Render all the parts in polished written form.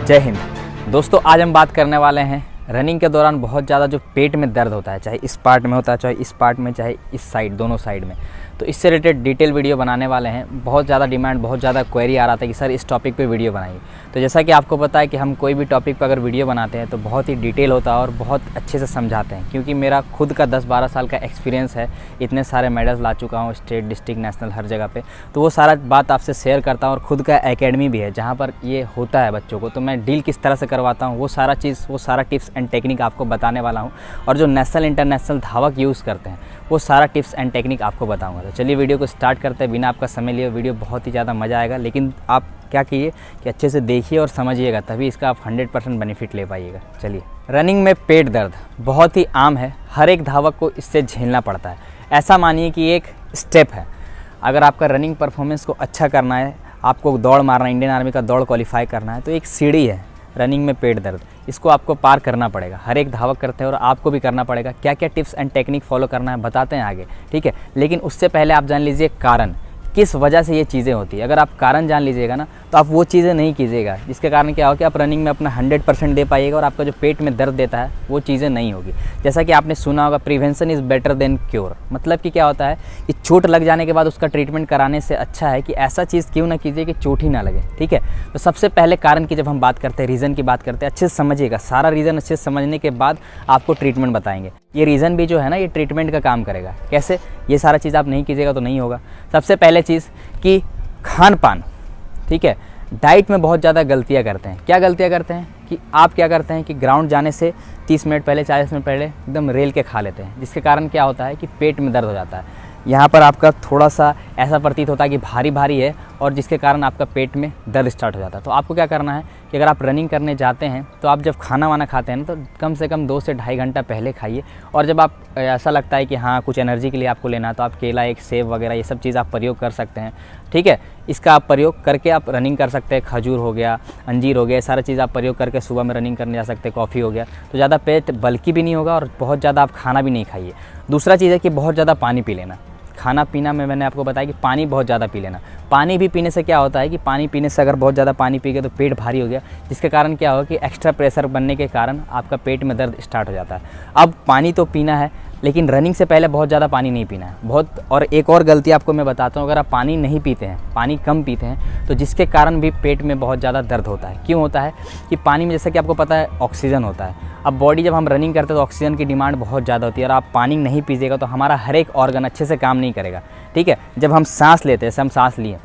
जय हिंद दोस्तों, आज हम बात करने वाले हैं रनिंग के दौरान बहुत ज़्यादा जो पेट में दर्द होता है, चाहे इस पार्ट में होता है, चाहे इस पार्ट में, चाहे इस साइड, दोनों साइड में। तो इससे रिलेटेड डिटेल वीडियो बनाने वाले हैं। बहुत ज़्यादा डिमांड, बहुत ज़्यादा क्वेरी आ रहा था कि सर इस टॉपिक पे वीडियो बनाइए। तो जैसा कि आपको पता है कि हम कोई भी टॉपिक पर अगर वीडियो बनाते हैं तो बहुत ही डिटेल होता है और बहुत अच्छे से समझाते हैं, क्योंकि मेरा खुद का 10-12 साल का एक्सपीरियंस है। इतने सारे मेडल्स ला चुका हूँ, स्टेट, डिस्ट्रिक्ट, नेशनल, हर जगह पे। तो वो सारा बात आपसे शेयर करता हूँ और ख़ुद का एकेडमी भी है जहाँ पर ये होता है बच्चों को। तो मैं डील किस तरह से करवाता हूँ, वो सारा टिप्स एंड टेक्निक आपको बताने वाला हूँ। और जो नेशनल इंटरनेशनल धावक यूज़ करते हैं वो सारा टिप्स एंड टेक्निक आपको बताऊँगा। तो चलिए वीडियो को स्टार्ट करते हैं बिना आपका समय लिए। वीडियो बहुत ही ज़्यादा मज़ा आएगा, लेकिन आप क्या कीजिए कि अच्छे से देखिए और समझिएगा, तभी इसका आप 100% बेनिफिट ले पाइएगा। चलिए, रनिंग में पेट दर्द बहुत ही आम है, हर एक धावक को इससे झेलना पड़ता है। ऐसा मानिए कि एक स्टेप है। अगर आपका रनिंग परफॉर्मेंस को अच्छा करना है, आपको दौड़ मारना है, इंडियन आर्मी का दौड़ क्वालिफाई करना है, तो एक सीढ़ी है रनिंग में पेट दर्द। इसको आपको पार करना पड़ेगा। हर एक धावक करते हैं और आपको भी करना पड़ेगा। क्या क्या टिप्स एंड टेक्निक फॉलो करना है बताते हैं आगे, ठीक है। लेकिन उससे पहले आप जान लीजिए कारण, किस वजह से ये चीज़ें होती है। अगर आप कारण जान लीजिएगा ना, तो आप वो चीज़ें नहीं कीजिएगा जिसके कारण क्या हो कि आप रनिंग में अपना 100% दे पाइएगा और आपका जो पेट में दर्द देता है वो चीज़ें नहीं होगी। जैसा कि आपने सुना होगा, prevention is better than cure. मतलब कि क्या होता है कि चोट लग जाने के बाद उसका ट्रीटमेंट कराने से अच्छा है कि ऐसा चीज़ क्यों ना कीजिए कि चोट ही ना लगे, ठीक है। तो सबसे पहले कारण की जब हम बात करते हैं, रीज़न की बात करते हैं, अच्छे से समझिएगा। सारा रीज़न अच्छे से समझने के बाद आपको ट्रीटमेंट बताएंगे। ये रीज़न भी जो है ना, ये ट्रीटमेंट का काम करेगा। कैसे? ये सारा चीज़ आप नहीं कीजिएगा तो नहीं होगा। सबसे पहले चीज़ कि खान पान, ठीक है। डाइट में बहुत ज़्यादा गलतियाँ करते हैं। क्या गलतियाँ करते हैं कि आप क्या करते हैं कि ग्राउंड जाने से 30 मिनट पहले, 40 मिनट पहले एकदम रेल के खा लेते हैं, जिसके कारण क्या होता है कि पेट में दर्द हो जाता है। यहाँ पर आपका थोड़ा सा ऐसा प्रतीत होता है कि भारी भारी है, और जिसके कारण आपका पेट में दर्द स्टार्ट हो जाता है। तो आपको क्या करना है कि अगर आप रनिंग करने जाते हैं तो आप जब खाना वाना खाते हैं ना, तो कम से कम 2 से ढाई घंटा पहले खाइए। और जब आप ऐसा लगता है कि हाँ कुछ एनर्जी के लिए आपको लेना है, तो आप केला, एक सेब वगैरह, ये सब चीज़ आप प्रयोग कर सकते हैं, ठीक है। इसका आप प्रयोग करके आप रनिंग कर सकते हैं। खजूर हो गया, अंजीर हो गया, सारा चीज़ आप प्रयोग करके सुबह में रनिंग करने जा सकते हैं। कॉफ़ी हो गया, तो ज़्यादा पेट बल्कि भी नहीं होगा और बहुत ज़्यादा आप खाना भी नहीं खाइए। दूसरा चीज़ है कि बहुत ज़्यादा पानी पी लेना। खाना पीना में मैंने आपको बताया कि पानी बहुत ज़्यादा पी लेना। पानी भी पीने से क्या होता है कि पानी पीने से अगर बहुत ज़्यादा पानी पी गए तो पेट भारी हो गया, जिसके कारण क्या होगा कि एक्स्ट्रा प्रेशर बनने के कारण आपका पेट में दर्द स्टार्ट हो जाता है। अब पानी तो पीना है, लेकिन रनिंग से पहले बहुत ज़्यादा पानी नहीं पीना है। और एक और गलती आपको मैं बताता हूँ, अगर आप पानी नहीं पीते हैं, पानी कम पीते हैं, तो जिसके कारण भी पेट में बहुत ज़्यादा दर्द होता है। क्यों होता है कि पानी में, जैसा कि आपको पता है, ऑक्सीजन होता है। अब बॉडी, जब हम रनिंग करते हैं तो ऑक्सीजन की डिमांड बहुत ज़्यादा होती है, और आप पानी नहीं पीजिएगा तो हमारा हर एक ऑर्गन अच्छे से काम नहीं करेगा, ठीक है। जब हम सांस लेते हैं, जैसे हम सांस लिए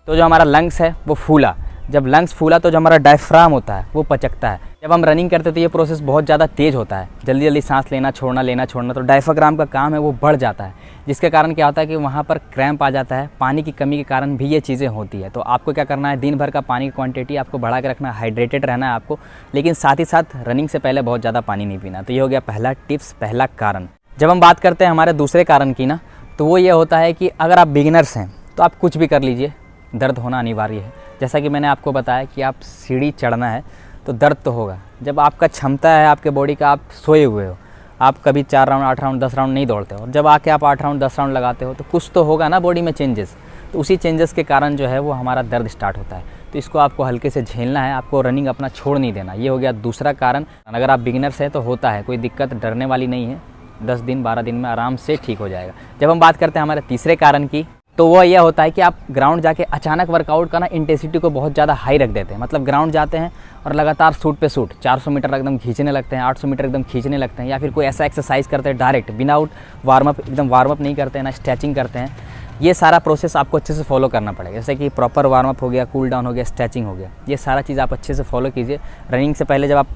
तो जो हमारा लंग्स है वो फूला, जब लंग्स फूला तो जो हमारा डायफ्राम होता है वो पचकता है। जब हम रनिंग करते तो ये प्रोसेस बहुत ज़्यादा तेज़ होता है, जल्दी जल्दी सांस लेना छोड़ना, तो डायफ्राम का काम है वो बढ़ जाता है, जिसके कारण क्या होता है कि वहाँ पर क्रैम्प आ जाता है। पानी की कमी के कारण भी ये चीज़ें होती है। तो आपको क्या करना है, दिन भर का पानी की क्वांटिटी आपको बढ़ा के रखना है, हाइड्रेटेड रहना है आपको, लेकिन साथ ही साथ रनिंग से पहले बहुत ज़्यादा पानी नहीं पीना। तो ये हो गया पहला टिप्स, पहला कारण। जब हम बात करते हैं हमारे दूसरे कारण की ना, तो वो ये होता है कि अगर आप बिगिनर्स हैं तो आप कुछ भी कर लीजिए, दर्द होना अनिवार्य है। जैसा कि मैंने आपको बताया कि आप सीढ़ी चढ़ना है तो दर्द तो होगा। जब आपका क्षमता है आपके बॉडी का, आप सोए हुए हो, आप कभी 4 राउंड, 8 राउंड, 10 राउंड नहीं दौड़ते हो, और जब आके आप 8 राउंड, 10 राउंड लगाते हो तो कुछ तो होगा ना बॉडी में चेंजेस। तो उसी चेंजेस के कारण जो है वो हमारा दर्द स्टार्ट होता है। तो इसको आपको हल्के से झेलना है, आपको रनिंग अपना छोड़ नहीं देना। ये हो गया दूसरा कारण। अगर आप बिगिनर्स हैं तो होता है, कोई दिक्कत डरने वाली नहीं है। 10 दिन 12 दिन में आराम से ठीक हो जाएगा। जब हम बात करते हैं हमारे तीसरे कारण की, तो वो यह होता है कि आप ग्राउंड जाके अचानक वर्कआउट का ना इंटेंसिटी को बहुत ज़्यादा हाई रख देते हैं। मतलब ग्राउंड जाते हैं और लगातार सूट पे सूट 400 मीटर एकदम खींचने लगते हैं, 800 मीटर एकदम खींचने लगते हैं, या फिर कोई ऐसा एक्सरसाइज करते हैं डायरेक्ट विदाउट वार्म अप, एकदम वार्म अप नहीं करते हैं ना स्ट्रेचिंग करते हैं। ये सारा प्रोसेस आपको अच्छे से फॉलो करना पड़ेगा। जैसे कि प्रॉपर वार्म अप हो गया, कूल डाउन हो गया, स्ट्रेचिंग हो गया, ये सारा चीज़ आप अच्छे से फॉलो कीजिए। रनिंग से पहले जब आप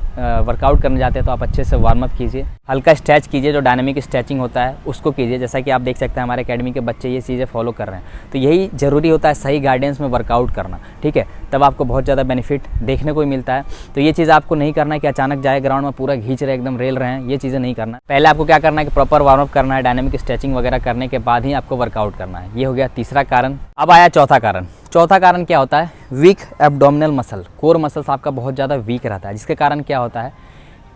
वर्कआउट करने जाते हैं तो आप अच्छे से वार्म अप कीजिए, हल्का स्ट्रेच कीजिए, जो डायनामिक स्ट्रेचिंग होता है उसको कीजिए। जैसा कि आप देख सकते हैं हमारे एकेडमी के बच्चे ये चीज़ें फॉलो कर रहे हैं। तो यही ज़रूरी होता है, सही गाइडेंस में वर्कआउट करना, ठीक है। तब आपको बहुत ज़्यादा बेनिफिट देखने को मिलता है। तो ये चीज़ आपको नहीं करना है कि अचानक जाए ग्राउंड में पूरा खींच रहे, एकदम रेल रहे हैं, ये चीज़ें नहीं करना। पहले आपको क्या करना है कि प्रॉपर वार्म अप करना है, डायनामिक स्ट्रेचिंग वगैरह करने के बाद ही आपको वर्कआउट करना है। ये हो गया तीसरा कारण। अब आया चौथा कारण। चौथा कारण क्या होता है, weak abdominal muscle, core muscles आपका बहुत ज़्यादा वीक रहता है, जिसके कारण क्या होता है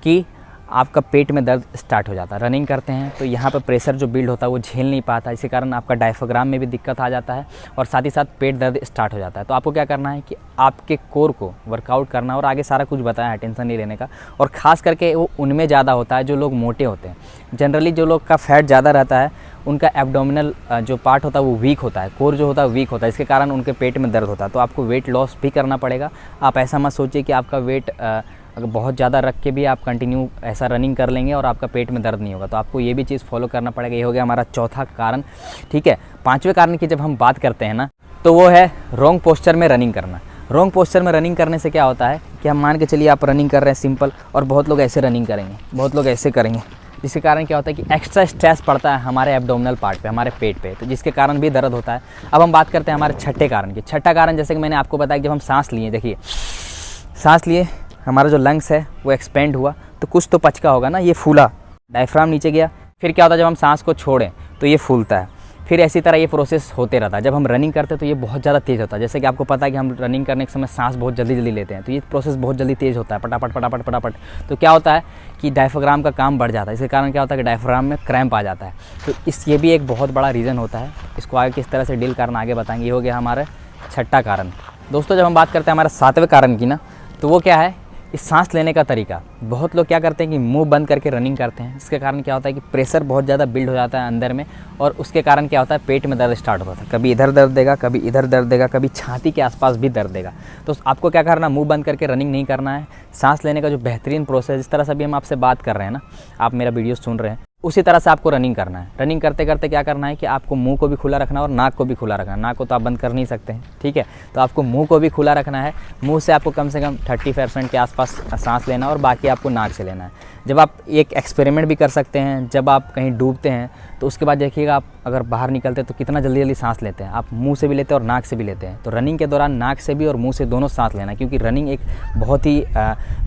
कि आपका पेट में दर्द स्टार्ट हो जाता है। रनिंग करते हैं तो यहाँ पर प्रेशर जो बिल्ड होता है वो झेल नहीं पाता, इसी कारण आपका डायफ्राम में भी दिक्कत आ जाता है और साथ ही साथ पेट दर्द स्टार्ट हो जाता है। तो आपको क्या करना है कि आपके कोर को वर्कआउट करना, और आगे सारा कुछ बताया है, टेंशन नहीं लेने का। और ख़ास करके वो उनमें ज़्यादा होता है जो लोग मोटे होते हैं। जनरली जो लोग का फैट ज़्यादा रहता है उनका एब्डोमिनल जो पार्ट होता है वो वीक होता है, कोर जो होता है वीक होता है, इसके कारण उनके पेट में दर्द होता है। तो आपको वेट लॉस भी करना पड़ेगा। आप ऐसा मत सोचिए कि आपका वेट अगर बहुत ज़्यादा रख के भी आप कंटिन्यू ऐसा रनिंग कर लेंगे और आपका पेट में दर्द नहीं होगा। तो आपको ये भी चीज़ फॉलो करना पड़ेगा। ये हो गया हमारा चौथा कारण, ठीक है। पाँचवें कारण की जब हम बात करते हैं ना, तो वो है रॉन्ग पोस्चर में रनिंग करना। रॉन्ग पोस्चर में रनिंग करने से क्या होता है कि हम मान के चलिए आप रनिंग कर रहे हैं सिंपल, और बहुत लोग ऐसे रनिंग करेंगे, बहुत लोग ऐसे करेंगे, जिसके कारण क्या होता है कि एक्स्ट्रा स्ट्रेस पड़ता है हमारे एब्डोमिनल पार्ट पे, हमारे पेट पे, तो जिसके कारण भी दर्द होता है। अब हम बात करते हैं हमारे छठे कारण की। छठा कारण, जैसे कि मैंने आपको बताया कि जब हम सांस लिए, देखिए सांस लिए, हमारा जो लंग्स है वो एक्सपेंड हुआ, तो कुछ तो पचका होगा ना, ये फूला, डायफ्राम नीचे गया। फिर क्या होता है जब हम सांस को छोड़ें तो ये फूलता है। फिर इसी तरह ये प्रोसेस होते रहता है। जब हम रनिंग करते हैं तो ये बहुत ज़्यादा तेज़ होता है। जैसे कि आपको पता है कि हम रनिंग करने के समय सांस बहुत जल्दी जल्दी लेते हैं, तो ये प्रोसेस बहुत जल्दी तेज़ होता है, फटाफट फटाफट फटाफट। तो क्या होता है कि डायफ्राम का काम बढ़ जाता है। इसके कारण क्या होता है कि डायफ्राम में क्रैम्प आ जाता है। तो ये भी एक बहुत बड़ा रीज़न होता है। इसको आगे किस तरह से डील करना आगे बताएंगे। ये हो गया हमारा छठा कारण। दोस्तों जब हम बात करते हैं हमारे सातवें कारण की ना, तो वो क्या है, इस सांस लेने का तरीका। बहुत लोग क्या करते हैं कि मुंह बंद करके रनिंग करते हैं। इसके कारण क्या होता है कि प्रेशर बहुत ज़्यादा बिल्ड हो जाता है अंदर में, और उसके कारण क्या होता है पेट में दर्द स्टार्ट होता है। कभी इधर दर्द देगा, कभी इधर दर्द देगा, कभी छाती के आसपास भी दर्द देगा। तो आपको क्या करना, मुंह बंद करके रनिंग नहीं करना है। सांस लेने का जो बेहतरीन प्रोसेस, जिस तरह से अभी हम आपसे बात कर रहे हैं ना, आप मेरा वीडियो सुन रहे हैं, उसी तरह से आपको रनिंग करना है। रनिंग करते करते क्या करना है कि आपको मुंह को भी खुला रखना है और नाक को भी खुला रखना है। नाक को तो आप बंद कर नहीं सकते हैं, ठीक है, तो आपको मुंह को भी खुला रखना है। मुंह से आपको कम से कम 30% के आसपास सांस लेना है और बाकी आपको नाक से लेना है। जब आप एक एक्सपेरिमेंट भी कर सकते हैं, जब आप कहीं डूबते हैं तो उसके बाद देखिएगा आप अगर बाहर निकलते हैं तो कितना जल्दी जल्दी सांस लेते हैं। आप मुंह से भी लेते हैं और नाक से भी लेते हैं। तो रनिंग के दौरान नाक से भी और मुंह से दोनों सांस लेना है, क्योंकि रनिंग एक बहुत ही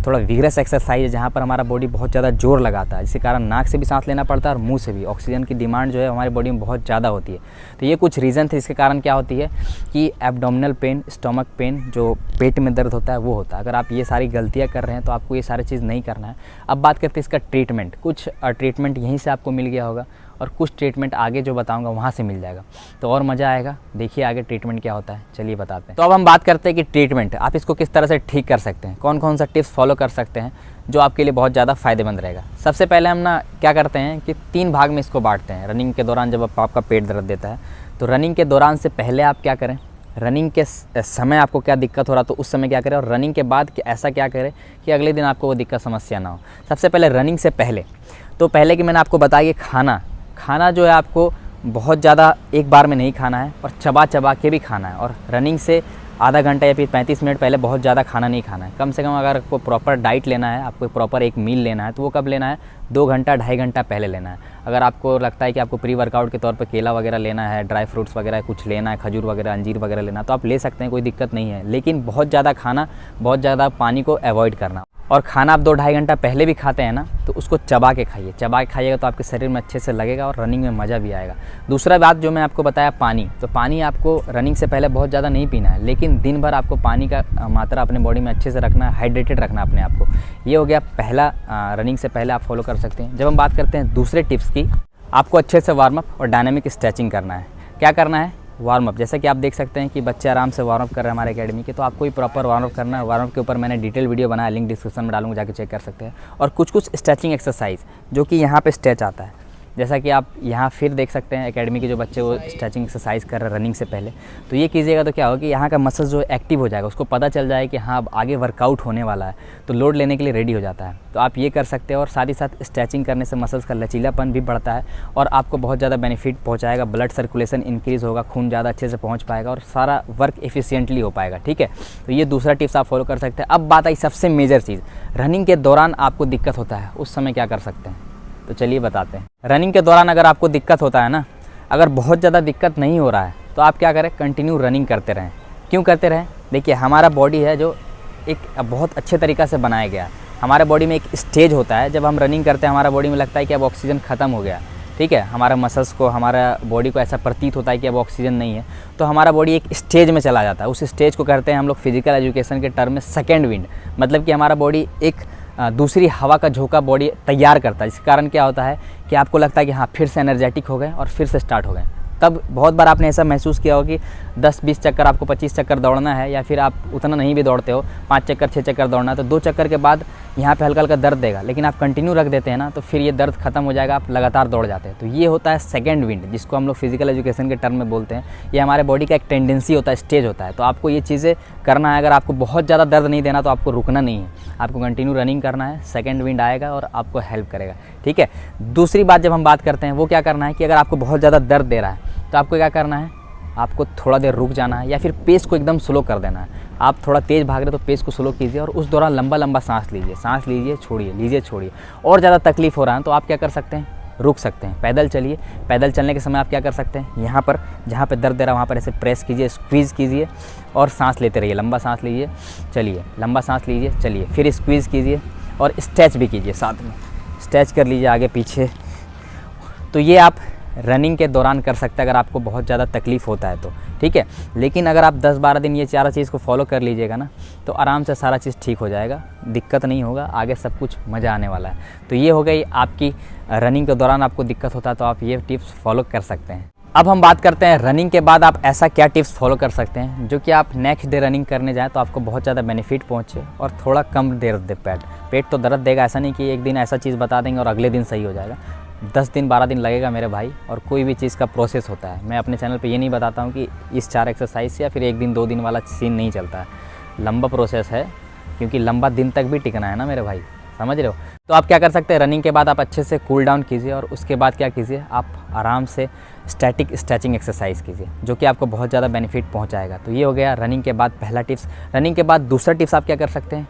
थोड़ा विगरस एक्सरसाइज है जहाँ पर हमारा बॉडी बहुत ज़्यादा जोर लगाता है। इसी कारण नाक से भी सांस लेना पड़ता है और मुँह से भी। ऑक्सीजन की डिमांड जो है हमारी बॉडी में बहुत ज़्यादा होती है। तो ये कुछ रीज़न थे, इसके कारण क्या होती है कि एब्डोमिनल पेन, स्टमक पेन, जो पेट में दर्द होता है वो होता है। अगर आप ये सारी गलतियाँ कर रहे हैं तो आपको ये सारी चीज़ नहीं करना है। अब बात करते हैं इसका ट्रीटमेंट। कुछ ट्रीटमेंट यहीं से आपको मिल गया होगा और कुछ ट्रीटमेंट आगे जो बताऊंगा वहाँ से मिल जाएगा, तो और मज़ा आएगा। देखिए आगे ट्रीटमेंट क्या होता है, चलिए बताते हैं। तो अब हम बात करते हैं कि ट्रीटमेंट आप इसको किस तरह से ठीक कर सकते हैं, कौन कौन सा टिप्स फॉलो कर सकते हैं जो आपके लिए बहुत ज़्यादा फ़ायदेमंद रहेगा। सबसे पहले हम ना क्या करते हैं कि 3 भाग में इसको बांटते हैं। रनिंग के दौरान जब आपका पेट दर्द देता है, तो रनिंग के दौरान से पहले आप क्या करें, रनिंग के समय आपको क्या दिक्कत हो रहा है तो उस समय क्या करें, और रनिंग के बाद ऐसा क्या करें कि अगले दिन आपको वो दिक्कत समस्या ना हो। सबसे पहले रनिंग से पहले, तो पहले कि मैंने आपको बताया कि खाना जो है आपको बहुत ज़्यादा एक बार में नहीं खाना है और चबा चबा के भी खाना है। और रनिंग से आधा घंटा या फिर 35 मिनट पहले बहुत ज़्यादा खाना नहीं खाना है। कम से कम अगर आपको प्रॉपर डाइट लेना है, आपको प्रॉपर एक मील लेना है, तो वो कब लेना है, 2 घंटा 2.5 घंटा पहले लेना है। अगर आपको लगता है कि आपको प्री वर्कआउट के तौर पे केला वगैरह लेना है, ड्राई फ्रूट्स वगैरह कुछ लेना है, खजूर वगैरह, अंजीर वगैरह लेना, तो आप ले सकते हैं, कोई दिक्कत नहीं है। लेकिन बहुत ज़्यादा खाना, बहुत ज़्यादा पानी को अवॉइड करना। और खाना आप 2-2.5 घंटा पहले भी खाते हैं ना, तो उसको चबा के खाइए। चबा के खाइएगा तो आपके शरीर में अच्छे से लगेगा और रनिंग में मज़ा भी आएगा। दूसरा बात जो मैं आपको बताया, पानी। तो पानी आपको रनिंग से पहले बहुत ज़्यादा नहीं पीना है, लेकिन दिन भर आपको पानी का मात्रा अपने बॉडी में अच्छे से रखना है, हाइड्रेटेड रखना अपने आप को। ये हो गया पहला, रनिंग से पहले आप फॉलो कर सकते हैं। जब हम बात करते हैं दूसरे टिप्स की, आपको अच्छे से वार्म अप और डायनामिक स्ट्रेचिंग करना है। क्या करना है, वार्म अप। जैसा कि आप देख सकते हैं कि बच्चे आराम से वार्म अप कर रहे हैं हमारे एकेडमी के, तो आपको ही प्रॉपर वार्म अप करना है। वार्म अप के ऊपर मैंने डिटेल वीडियो बनाया, लिंक डिस्क्रिप्शन में डालूंगा, जाके चेक कर सकते हैं। और कुछ स्ट्रेचिंग एक्सरसाइज जो कि यहाँ पे स्ट्रेच आता है, जैसा कि आप यहाँ फिर देख सकते हैं एकेडमी के जो बच्चे वो स्ट्रेचिंग एक्सरसाइज कर रहे हैं रनिंग से पहले। तो ये कीजिएगा तो क्या होगा कि यहाँ का मसल्स जो एक्टिव हो जाएगा, उसको पता चल जाए कि हाँ अब आगे वर्कआउट होने वाला है, तो लोड लेने के लिए रेडी हो जाता है। तो आप ये कर सकते हैं। और साथ ही साथ स्ट्रेचिंग करने से मसल्स का लचीलापन भी बढ़ता है और आपको बहुत ज़्यादा बेनिफिट पहुँचाएगा। ब्लड सर्कुलेशन इंक्रीज़ होगा, खून ज़्यादा अच्छे से पहुँच पाएगा और सारा वर्क एफिशिएंटली हो पाएगा, ठीक है। तो ये दूसरा टिप्स आप फॉलो कर सकते हैं। अब बात आई सबसे मेजर चीज़, रनिंग के दौरान आपको दिक्कत होता है, उस समय क्या कर सकते हैं, तो चलिए बताते हैं। रनिंग के दौरान अगर आपको दिक्कत होता है ना, अगर बहुत ज़्यादा दिक्कत नहीं हो रहा है तो आप क्या करें, कंटिन्यू रनिंग करते रहें। क्यों करते रहें, देखिए हमारा बॉडी है जो एक बहुत अच्छे तरीक़ा से बनाया गया है। हमारे बॉडी में एक स्टेज होता है, जब हम रनिंग करते हैं हमारा बॉडी में लगता है कि अब ऑक्सीजन ख़त्म हो गया, ठीक है। हमारा मसल्स को, हमारा बॉडी को ऐसा प्रतीत होता है कि अब ऑक्सीजन नहीं है, तो हमारा बॉडी एक स्टेज में चला जाता है। उस स्टेज को करते हैं हम लोग फिजिकल एजुकेशन के टर्म में सेकेंड विंड। मतलब कि हमारा बॉडी एक दूसरी हवा का झोंका बॉडी तैयार करता है, जिसके कारण क्या होता है कि आपको लगता है कि हाँ फिर से एनर्जेटिक हो गए और फिर से स्टार्ट हो गए। तब बहुत बार आपने ऐसा महसूस किया होगा कि 10-20 चक्कर आपको 25 चक्कर दौड़ना है, या फिर आप उतना नहीं भी दौड़ते हो, 5 चक्कर 6 चक्कर दौड़ना है, तो 2 चक्कर के बाद यहाँ पे हल्का हल्का दर्द देगा, लेकिन आप कंटिन्यू रख देते हैं ना, तो फिर ये दर्द खत्म हो जाएगा, आप लगातार दौड़ जाते हैं। तो ये होता है सेकंड विंड, जिसको हम लोग फिजिकल एजुकेशन के टर्म में बोलते हैं। ये हमारे बॉडी का एक टेंडेंसी होता है, स्टेज होता है। तो आपको ये चीज़ें करना है। अगर आपको बहुत ज़्यादा दर्द नहीं देना तो आपको रुकना नहीं है, आपको कंटिन्यू रनिंग करना है। सेकंड विंड आएगा और आपको हेल्प करेगा, ठीक है। दूसरी बात जब हम बात करते हैं वो क्या करना है कि अगर आपको बहुत ज़्यादा दर्द दे रहा है तो आपको क्या करना है, आपको थोड़ा देर रुक जाना है या फिर पेस को एकदम स्लो कर देना है। आप थोड़ा तेज़ भाग रहे हो तो पेस को स्लो कीजिए और उस दौरान लंबा लंबा सांस लीजिए छोड़िए, लीजिए छोड़िए। और ज़्यादा तकलीफ़ हो रहा है तो आप क्या कर सकते हैं, रुक सकते हैं, पैदल चलिए। पैदल चलने के समय आप क्या कर सकते हैं, यहाँ पर जहाँ पे दर्द दे रहा है वहाँ पर ऐसे प्रेस कीजिए, स्क्वीज़ कीजिए और सांस लेते रहिए। लंबा सांस लीजिए, चलिए, लंबा सांस लीजिए, चलिए, फिर स्क्वीज़ कीजिए और स्ट्रेच भी कीजिए, साथ में स्ट्रेच कर लीजिए आगे पीछे। तो ये आप रनिंग के दौरान कर सकते हैं अगर आपको बहुत ज़्यादा तकलीफ़ होता है तो, ठीक है। लेकिन अगर आप 10-12 दिन ये चारों चीज़ को फॉलो कर लीजिएगा ना, तो आराम से सारा चीज़ ठीक हो जाएगा, दिक्कत नहीं होगा, आगे सब कुछ मज़ा आने वाला है। तो ये हो गई आपकी रनिंग के दौरान आपको दिक्कत होता है तो आप ये टिप्स फॉलो कर सकते हैं। अब हम बात करते हैं रनिंग के बाद आप ऐसा क्या टिप्स फॉलो कर सकते हैं जो कि आप नेक्स्ट डे रनिंग करने जाएँ तो आपको बहुत ज़्यादा बेनिफिट पहुँचे और थोड़ा कम दर्द दे। पेट तो दर्द देगा, ऐसा नहीं कि एक दिन ऐसा चीज़ बता देंगे और अगले दिन सही हो जाएगा। 10 दिन 12 दिन लगेगा मेरे भाई, और कोई भी चीज़ का प्रोसेस होता है। मैं अपने चैनल पे ये नहीं बताता हूँ कि इस 4 एक्सरसाइज से या फिर 1 दिन 2 दिन वाला सीन नहीं चलता है, लंबा प्रोसेस है, क्योंकि लंबा दिन तक भी टिकना है ना मेरे भाई, समझ रहे हो। तो आप क्या कर सकते हैं, रनिंग के बाद आप अच्छे से कूल डाउन कीजिए और उसके बाद क्या कीजिए, आप आराम से स्टैटिक स्ट्रेचिंग एक्सरसाइज कीजिए, जो कि आपको बहुत ज़्यादा बेनिफिट पहुँचाएगा। तो ये हो गया रनिंग के बाद पहला टिप्स। रनिंग के बाद दूसरा टिप्स आप क्या कर सकते हैं,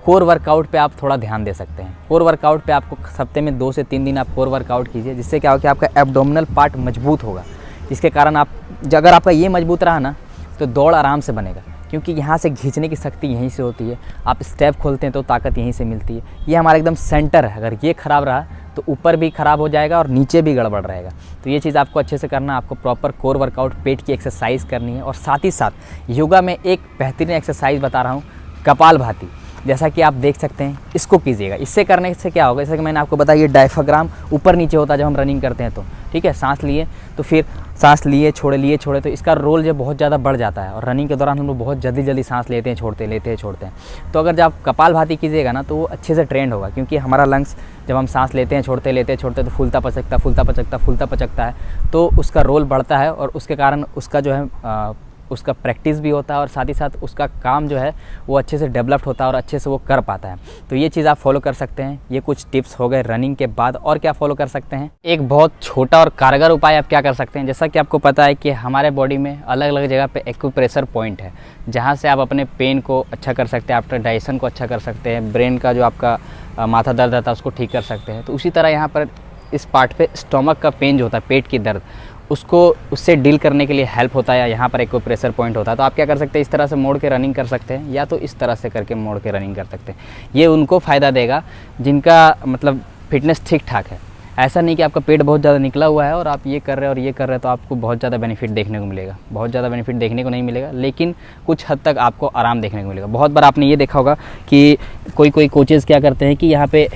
कोर वर्कआउट पे आप थोड़ा ध्यान दे सकते हैं। कोर वर्कआउट पे आपको हफ्ते में 2 से 3 दिन आप कोर वर्कआउट कीजिए, जिससे क्या हो कि आपका एब्डोमिनल पार्ट मजबूत होगा, जिसके कारण आप अगर आपका ये मजबूत रहा ना तो दौड़ आराम से बनेगा, क्योंकि यहाँ से खींचने की शक्ति यहीं से होती है। आप स्टेप खोलते हैं तो ताकत यहीं से मिलती है। ये हमारा एकदम सेंटर है, अगर ये ख़राब रहा तो ऊपर भी ख़राब हो जाएगा और नीचे भी गड़बड़ रहेगा। तो ये चीज़ आपको अच्छे से करना है। आपको प्रॉपर कोर वर्कआउट, पेट की एक्सरसाइज करनी है। और साथ ही साथ योगा में एक बेहतरीन एक्सरसाइज बता रहा हूँ, कपालभाति, जैसा कि आप देख सकते हैं, इसको कीजिएगा। इससे करने से क्या होगा, जैसा कि मैंने आपको बताया, ये डायफ्राम ऊपर नीचे होता है जब हम रनिंग करते हैं तो, ठीक है। सांस लिए तो फिर सांस लिए छोड़े, तो इसका रोल जो बहुत ज़्यादा बढ़ जाता है। और रनिंग के दौरान हम लोग बहुत जल्दी सांस लेते हैं, छोड़ते हैं। तो अगर जब आप कपालभाति कीजिएगा ना तो वो अच्छे से ट्रेंड होगा, क्योंकि हमारा लंग्स जब हम सांस लेते हैं, छोड़ते तो फूलता पचकता है, तो उसका रोल बढ़ता है और उसके कारण उसका जो है उसका प्रैक्टिस भी होता है और साथ ही साथ उसका काम जो है वो अच्छे से डेवलप्ड होता है और अच्छे से वो कर पाता है। तो ये चीज़ आप फॉलो कर सकते हैं। ये कुछ टिप्स हो गए रनिंग के बाद। और क्या फॉलो कर सकते हैं, एक बहुत छोटा और कारगर उपाय आप क्या कर सकते हैं। जैसा कि आपको पता है कि हमारे बॉडी में अलग अलग जगह पे एक्यूप्रेशर पॉइंट है, जहाँ से आप अपने पेन को अच्छा कर सकते हैं, आफ्टर डाइजेशन को अच्छा कर सकते हैं, ब्रेन का जो आपका माथा दर्द रहता है उसको ठीक कर सकते हैं। तो उसी तरह यहाँ पर इस पार्ट पे स्टोमक का पेन जो होता है, पेट की दर्द, उससे डील करने के लिए हेल्प होता है। यहाँ पर एक प्रेशर पॉइंट होता है। तो आप क्या कर सकते हैं, इस तरह से मोड़ के रनिंग कर सकते हैं, या तो इस तरह से करके मोड़ के रनिंग कर सकते हैं। ये उनको फ़ायदा देगा जिनका मतलब फिटनेस ठीक ठाक है। ऐसा नहीं कि आपका पेट बहुत ज़्यादा निकला हुआ है और आप ये कर रहे हैं और ये कर रहे हैं तो आपको बहुत ज़्यादा बेनिफिट देखने को मिलेगा। बहुत ज़्यादा बेनिफिट देखने को नहीं मिलेगा, लेकिन कुछ हद तक आपको आराम देखने को मिलेगा। बहुत बार आपने ये देखा होगा कि कोई कोचेज़ क्या करते हैं कि यहाँ पे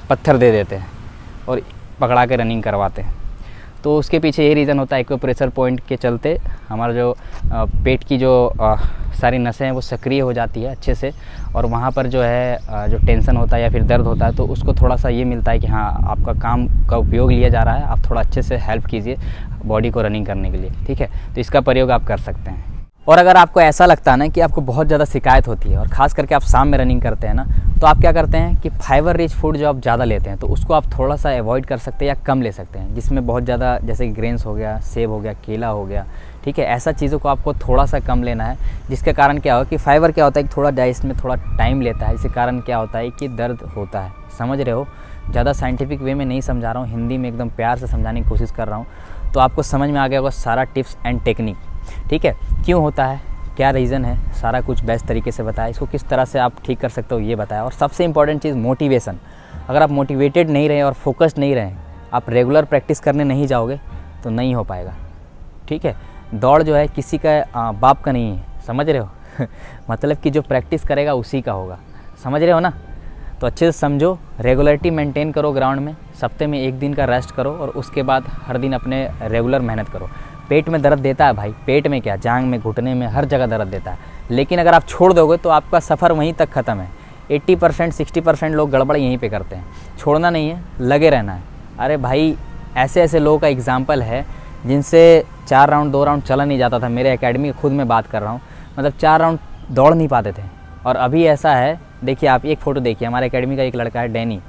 पत्थर दे देते हैं और पकड़ा के रनिंग करवाते हैं। तो उसके पीछे ये रीज़न होता है कि प्रेशर पॉइंट के चलते हमारा जो पेट की जो सारी नसें हैं वो सक्रिय हो जाती है अच्छे से, और वहाँ पर जो है जो टेंशन होता है या फिर दर्द होता है तो उसको थोड़ा सा ये मिलता है कि हाँ आपका काम का उपयोग लिया जा रहा है, आप थोड़ा अच्छे से हेल्प कीजिए बॉडी को रनिंग करने के लिए, ठीक है। तो इसका प्रयोग आप कर सकते हैं। और अगर आपको ऐसा लगता है ना कि आपको बहुत ज़्यादा शिकायत होती है और ख़ास करके आप शाम में रनिंग करते हैं ना, तो आप क्या करते हैं कि फाइबर रिच फूड जो आप ज़्यादा लेते हैं तो उसको आप थोड़ा सा अवॉइड कर सकते हैं या कम ले सकते हैं, जिसमें बहुत ज़्यादा जैसे ग्रेन्स हो गया, सेब हो गया, केला हो गया, ठीक है। ऐसा चीज़ों को आपको थोड़ा सा कम लेना है, जिसके कारण क्या होगा कि फाइबर क्या होता है कि थोड़ा डाइजेस्ट में थोड़ा टाइम लेता है, इसके कारण क्या होता है कि दर्द होता है। समझ रहे हो, ज़्यादा साइंटिफिक वे में नहीं समझा रहा हूँ, हिंदी में एकदम प्यार से समझाने की कोशिश कर रहा हूँ, तो आपको समझ में आ गया होगा सारा टिप्स एंड टेक्निक, ठीक है। क्यों होता है, क्या रीज़न है, सारा कुछ बेस्ट तरीके से बताया। इसको किस तरह से आप ठीक कर सकते हो ये बताया। और सबसे इंपॉर्टेंट चीज़ मोटिवेशन। अगर आप मोटिवेटेड नहीं रहे और फोकस्ड नहीं रहे, आप रेगुलर प्रैक्टिस करने नहीं जाओगे तो नहीं हो पाएगा, ठीक है। दौड़ जो है किसी का बाप का नहीं है, समझ रहे हो मतलब कि जो प्रैक्टिस करेगा उसी का होगा, समझ रहे हो ना। तो अच्छे से समझो, रेगुलरिटी मेंटेन करो ग्राउंड में, हफ्ते में 1 दिन का रेस्ट करो और उसके बाद हर दिन अपने रेगुलर मेहनत करो। पेट में दर्द देता है भाई, पेट में क्या, जांग में, घुटने में, हर जगह दर्द देता है, लेकिन अगर आप छोड़ दोगे तो आपका सफ़र वहीं तक ख़त्म है। 80% 60% लोग गड़बड़ यहीं पे करते हैं। छोड़ना नहीं है, लगे रहना है। अरे भाई ऐसे ऐसे लोगों का एग्जाम्पल है जिनसे 4 राउंड 2 राउंड चला नहीं जाता था। मेरे एकेडमी खुद मैं बात कर रहा हूँ, मतलब 4 राउंड दौड़ नहीं पाते थे, और अभी ऐसा है। देखिए आप एक फ़ोटो देखिए, हमारे एकेडमी का एक लड़का है डैनी,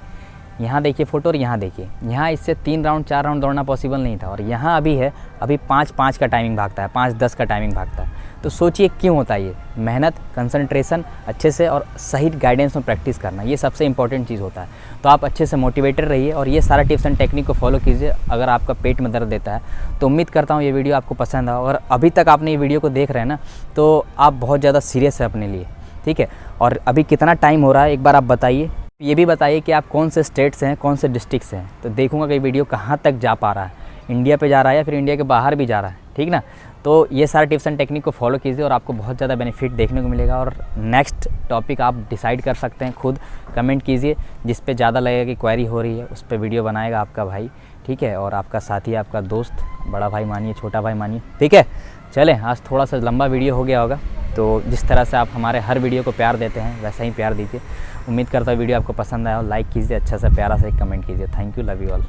यहाँ देखिए फ़ोटो और यहाँ देखिए, यहाँ इससे 3 राउंड 4 राउंड दौड़ना पॉसिबल नहीं था, और यहाँ अभी है, अभी 5-5 का टाइमिंग भागता है, 5-10 का टाइमिंग भागता है। तो सोचिए क्यों होता है ये। मेहनत, कंसंट्रेशन अच्छे से और सही गाइडेंस में प्रैक्टिस करना, ये सबसे इंपॉर्टेंट चीज़ होता है। तो आप अच्छे से मोटिवेटेड रहिए और ये सारा टिप्स एंड टेक्निक को फॉलो कीजिए। अगर आपका पेट में दर्द देता है तो उम्मीद करता हूँ ये वीडियो आपको पसंद आए। और अभी तक आपने ये वीडियो को देख रहे हैं ना, तो आप बहुत ज़्यादा सीरियस है अपने लिए, ठीक है। और अभी कितना टाइम हो रहा है एक बार आप बताइए। ये भी बताइए कि आप कौन से स्टेट से हैं, कौन से डिस्ट्रिक्ट से हैं, तो देखूंगा कि वीडियो कहाँ तक जा पा रहा है, इंडिया पे जा रहा है या फिर इंडिया के बाहर भी जा रहा है, ठीक ना। तो ये सारे टिप्स एंड टेक्निक को फॉलो कीजिए और आपको बहुत ज़्यादा बेनिफिट देखने को मिलेगा। और नेक्स्ट टॉपिक आप डिसाइड कर सकते हैं, खुद कमेंट कीजिए, जिस पे ज़्यादा लगेगा कि क्वेरी हो रही है उस पर वीडियो बनाएगा आपका भाई, ठीक है। और आपका साथी, आपका दोस्त, बड़ा भाई मानिए, छोटा भाई मानिए, ठीक है। चलें, आज थोड़ा सा लंबा वीडियो हो गया होगा, तो जिस तरह से आप हमारे हर वीडियो को प्यार देते हैं वैसा ही प्यार दीजिए। उम्मीद करता हूँ वीडियो आपको पसंद आया हो। लाइक कीजिए, अच्छा सा प्यारा सा एक कमेंट कीजिए। Thank you, love you all.